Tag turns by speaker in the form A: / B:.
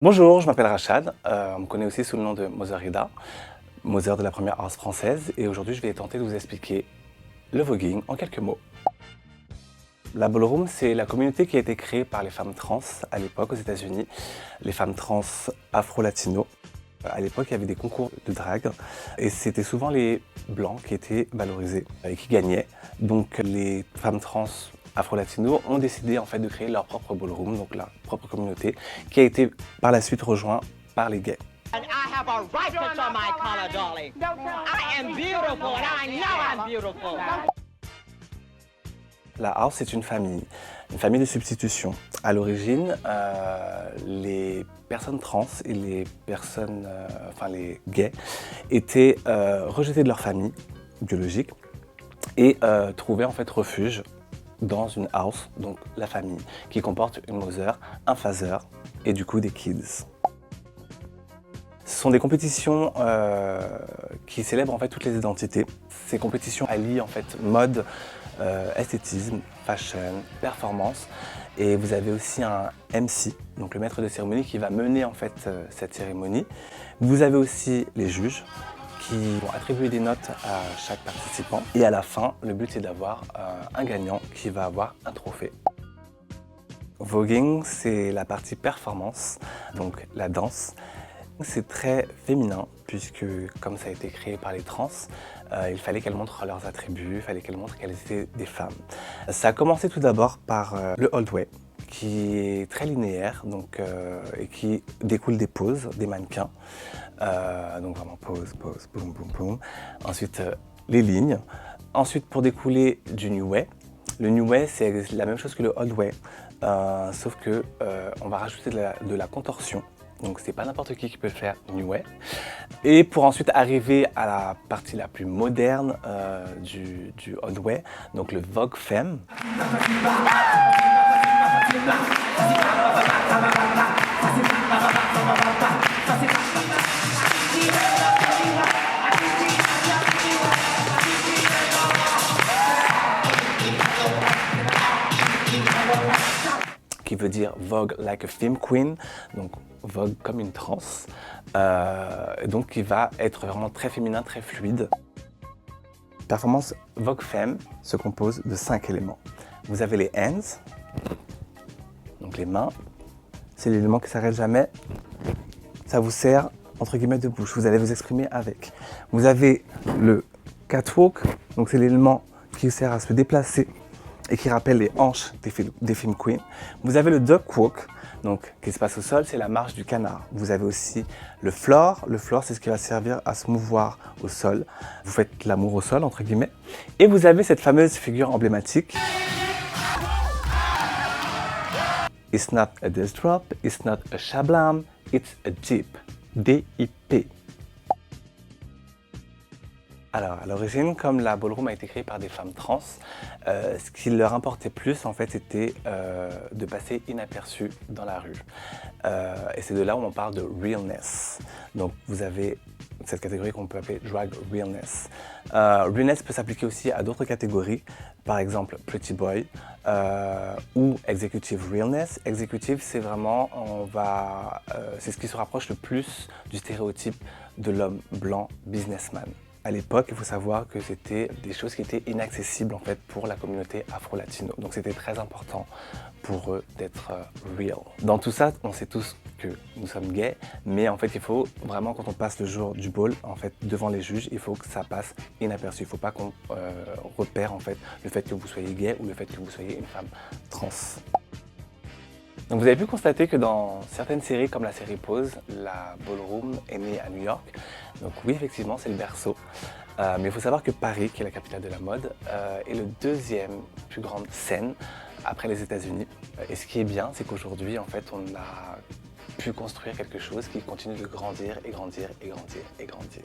A: Bonjour, je m'appelle Rachad, on me connaît aussi sous le nom de Mother Ida, Mother de la première house française, et aujourd'hui je vais tenter de vous expliquer le voguing en quelques mots. La ballroom, c'est la communauté qui a été créée par les femmes trans à l'époque aux États-Unis, les femmes trans afro-latino. À l'époque, il y avait des concours de drague et c'était souvent les blancs qui étaient valorisés et qui gagnaient. Donc les femmes trans afro-latino ont décidé en fait de créer leur propre ballroom, donc leur propre communauté, qui a été par la suite rejointe par les gays.
B: And I have a right to show my color, darling. I am beautiful and I know I'm beautiful.
A: La house, c'est une famille de substitution. À l'origine, les personnes trans et les personnes, les gays, étaient rejetés de leur famille biologique et trouvaient en fait refuge dans une house, donc la famille, qui comporte une mother, un father et du coup des kids. Ce sont des compétitions qui célèbrent en fait toutes les identités. Ces compétitions allient en fait mode, esthétisme, fashion, performance, et vous avez aussi un MC, donc le maître de cérémonie, qui va mener en fait cette cérémonie. Vous avez aussi les juges qui vont attribuer des notes à chaque participant, et à la fin, le but c'est d'avoir un gagnant qui va avoir un trophée. Voguing, c'est la partie performance, donc la danse. C'est très féminin puisque comme ça a été créé par les trans, il fallait qu'elles montrent leurs attributs, il fallait qu'elles montrent qu'elles étaient des femmes. Ça a commencé tout d'abord par le old way qui est très linéaire donc, et qui découle des poses, des mannequins. Donc vraiment pose, pose, boum, boum, boum. Ensuite les lignes. Ensuite pour découler du new way. Le new way c'est la même chose que le old way, sauf que on va rajouter de la contorsion. Donc c'est pas n'importe qui peut faire New Way. Et pour ensuite arriver à la partie la plus moderne du Old Way, donc le Vogue Femme. Qui veut dire Vogue like a femme queen, donc Vogue comme une trans, donc qui va être vraiment très féminin, très fluide. Performance Vogue Femme se compose de 5 éléments. Vous avez les hands, donc les mains, c'est l'élément qui ne s'arrête jamais, ça vous sert entre guillemets de bouche, vous allez vous exprimer avec. Vous avez le catwalk, donc c'est l'élément qui sert à se déplacer et qui rappelle les hanches des film queens. Vous avez le duck walk, donc qui se passe au sol, c'est la marche du canard. Vous avez aussi le floor. Le floor, c'est ce qui va servir à se mouvoir au sol. Vous faites l'amour au sol, entre guillemets. Et vous avez cette fameuse figure emblématique. It's not a disc drop, it's not a shablam, it's a dip. D-I-P. Alors, à l'origine, comme la ballroom a été créée par des femmes trans, ce qui leur importait plus, en fait, c'était de passer inaperçu dans la rue. Et c'est de là où on parle de realness. Donc, vous avez cette catégorie qu'on peut appeler drag realness. Realness peut s'appliquer aussi à d'autres catégories, par exemple Pretty Boy ou Executive Realness. Executive, c'est vraiment, c'est ce qui se rapproche le plus du stéréotype de l'homme blanc businessman. À l'époque, il faut savoir que c'était des choses qui étaient inaccessibles en fait pour la communauté afro-latino. Donc c'était très important pour eux d'être real. Dans tout ça, on sait tous que nous sommes gays, mais en fait il faut vraiment, quand on passe le jour du bal, en fait devant les juges, il faut que ça passe inaperçu. Il ne faut pas qu'on repère en fait le fait que vous soyez gay ou le fait que vous soyez une femme trans. Donc vous avez pu constater que dans certaines séries comme la série Pose, la ballroom est née à New York. Donc oui, effectivement, c'est le berceau. Mais il faut savoir que Paris, qui est la capitale de la mode, est le deuxième plus grande scène après les États-Unis. Et ce qui est bien, c'est qu'aujourd'hui, en fait, on a pu construire quelque chose qui continue de grandir et grandir et grandir et grandir.